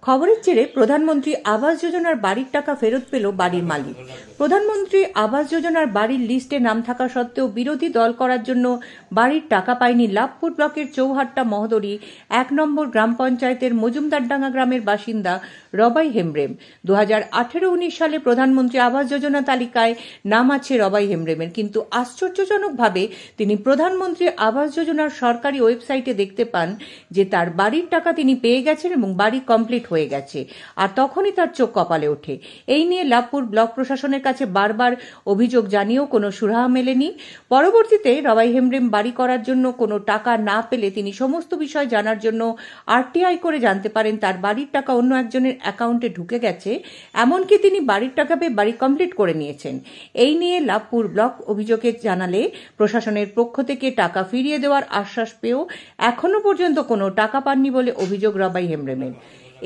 খবরের জেরে প্রধানমন্ত্রী আবাস যোজনার বাড়ির টাকা ফেরত পেল বাড়ির মালিক। প্রধানমন্ত্রী আবাস যোজনার বাড়ির লিস্টে নাম থাকা সত্ত্বেও বিরোধী দল করার জন্য বাড়ির টাকা পায়নি লাভপুর ব্লকের চৌহাট্টা মহোদরী ১ নম্বর গ্রাম পঞ্চায়েতের মজুমদারডাঙ্গা গ্রামের বাসিন্দা রবাই হেমব্রেম। 2018-19 সালে প্রধানমন্ত্রী আবাস যোজনা তালিকায় নাম আছে রবাই হেমব্রেমের, কিন্তু আশ্চর্যজনকভাবে তিনি প্রধানমন্ত্রী আবাস যোজনার সরকারি ওয়েবসাইটে দেখতে পান যে তার বাড়ির টাকা তিনি পেয়ে গেছেন এবং বাড়ি কমপ্লিট হয়ে গেছে। আর তখনই তার চোখ কপালে ওঠে। এই নিয়ে লাভপুর ব্লক প্রশাসনের কাছে বারবার অভিযোগ জানিয়েও কোনো সুরাহা মেলেনি। পরবর্তীতে রবাই হেমব্রেম বাড়ি করার জন্য কোনো টাকা না পেলে তিনি সমস্ত বিষয় জানার জন্য আরটিআই করে জানতে পারেন তার বাড়ির টাকা অন্য একজনের অ্যাকাউন্টে ঢুকে গেছে, এমনকি তিনি বাড়ির টাকা পেয়ে বাড়ি কমপ্লিট করে নিয়েছেন। এই নিয়ে লাভপুর ব্লক অভিযোগে জানালে প্রশাসনের পক্ষ থেকে টাকা ফিরিয়ে দেওয়ার আশ্বাস পেয়েও এখনো পর্যন্ত কোনো টাকা পাননি বলে অভিযোগ রবাই হেমব্রেমের।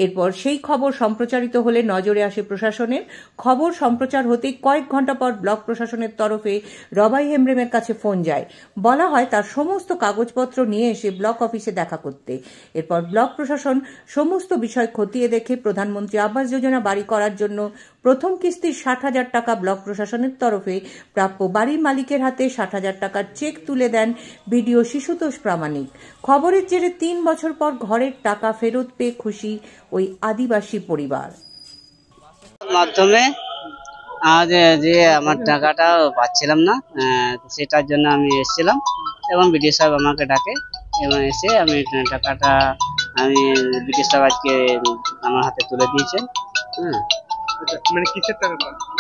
এরপর সেই খবর সম্প্রচারিত হলে নজরে আসে প্রশাসনের। খবর সম্প্রচার হতেই কয়েক ঘন্টা পর ব্লক প্রশাসনের তরফে রবাই হেমব্রেমের কাছে ফোন যায়। বলা হয় তার সমস্ত কাগজপত্র নিয়ে এসে ব্লক অফিসে দেখা করতে। এরপর ব্লক প্রশাসন সমস্ত বিষয় খতিয়ে দেখে প্রধানমন্ত্রী আবাস যোজনা বাড়ি করার জন্য প্রথম কিস্তির 60,000 টাকা ব্লক প্রশাসনের তরফে প্রাপ্য বাড়ির মালিকের হাতে 60,000 টাকার চেক তুলে দেন বিডিও শিশুতোষ প্রামাণিক। খবরের জেরে 3 বছর পর ঘরের টাকা ফেরত পেয়ে খুশি ওই আদিবাসী পরিবার। মাধ্যমে আজ যে আমার টাকাটা পাচ্ছিলাম না, সেটার জন্য আমি এসেছিলাম এবং বিডিও সাহেব আমাকে ডাকে এবং এসে আমি টাকাটা বিডিও সাহেব আজকে আমার হাতে তুলে দিয়েছেন। মানে কিসের টাকা?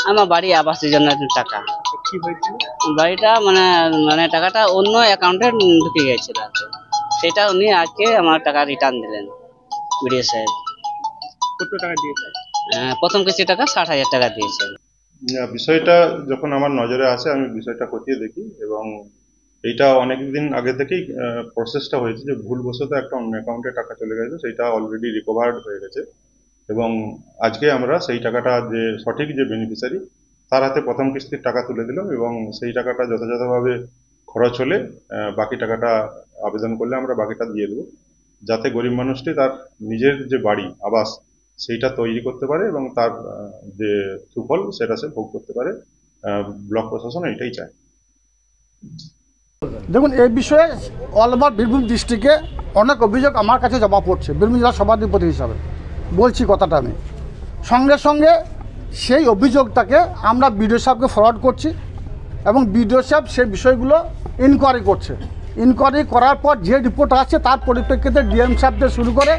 আমার বাড়ি আবাসের জন্য টাকা। কি হয়েছিল? বাড়িটা মানে টাকাটা অন্য অ্যাকাউন্টে ঢুকে গেছিল, সেটা উনি আজকে আমার টাকা রিটার্ন দিলেন বিডিও সাহেব। কত টাকা দিয়েছেন? প্রথম কিস্তি টাকা 60,000 টাকা দিয়েছেন। বিষয়টা যখন আমার নজরে আসে আমি বিষয়টা খতিয়ে দেখি এবং এইটা অনেকদিন আগে থেকেই প্রসেসটা হয়েছে যে ভুলবশত একটা অন্য অ্যাকাউন্টে টাকা চলে গেছে, সেইটা অলরেডি রিকভার্ড হয়ে গেছে এবং আজকে আমরা সেই টাকাটা যে সঠিক যে বেনিফিশিয়ারি তার হাতে প্রথম কিস্তির টাকা তুলে দিলাম এবং সেই টাকাটা যথাযথভাবে খরচ হলে বাকি টাকাটা আবেদন করলে আমরা বাকিটা দিয়ে দেবো, যাতে গরিব মানুষটি তার নিজের যে বাড়ি আবাস সেইটা তৈরি করতে পারে এবং তার যে সুফল সেটা সে ভোগ করতে পারে। ব্লক প্রশাসন এটাই চায়। দেখুন, এই বিষয়ে অল ওভার বীরভূম ডিস্ট্রিক্টে অনেক অভিযোগ আমার কাছে জমা পড়ছে। বীরভূম জেলার সভাধিপতি হিসাবে বলছি কথাটা আমি। সঙ্গে সঙ্গে সেই অভিযোগটাকে আমরা বিডিও সাহেবকে ফরওয়ার্ড করছি এবং বিডিও সাহেব সেই বিষয়গুলো ইনকোয়ারি করছে। ইনকোয়ারি করার পর যে রিপোর্ট আসছে তার পরিপ্রেক্ষিতে ডিএম সাহেবদের শুরু করে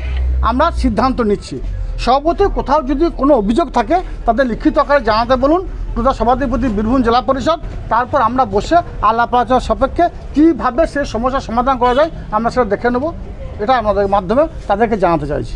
আমরা সিদ্ধান্ত নিচ্ছি। সভাপতি কোথাও যদি কোনো অভিযোগ থাকে তাদের লিখিত আকারে জানাতে বলুন প্রধান সভাধিপতি বীরভূম জেলা পরিষদ, তারপর আমরা বসে আলাপ আলোচনা সাপেক্ষে কীভাবে সেই সমস্যার সমাধান করা যায় আমরা সেটা দেখে নেব। এটা আমাদের মাধ্যমে তাদেরকে জানাতে চাইছি।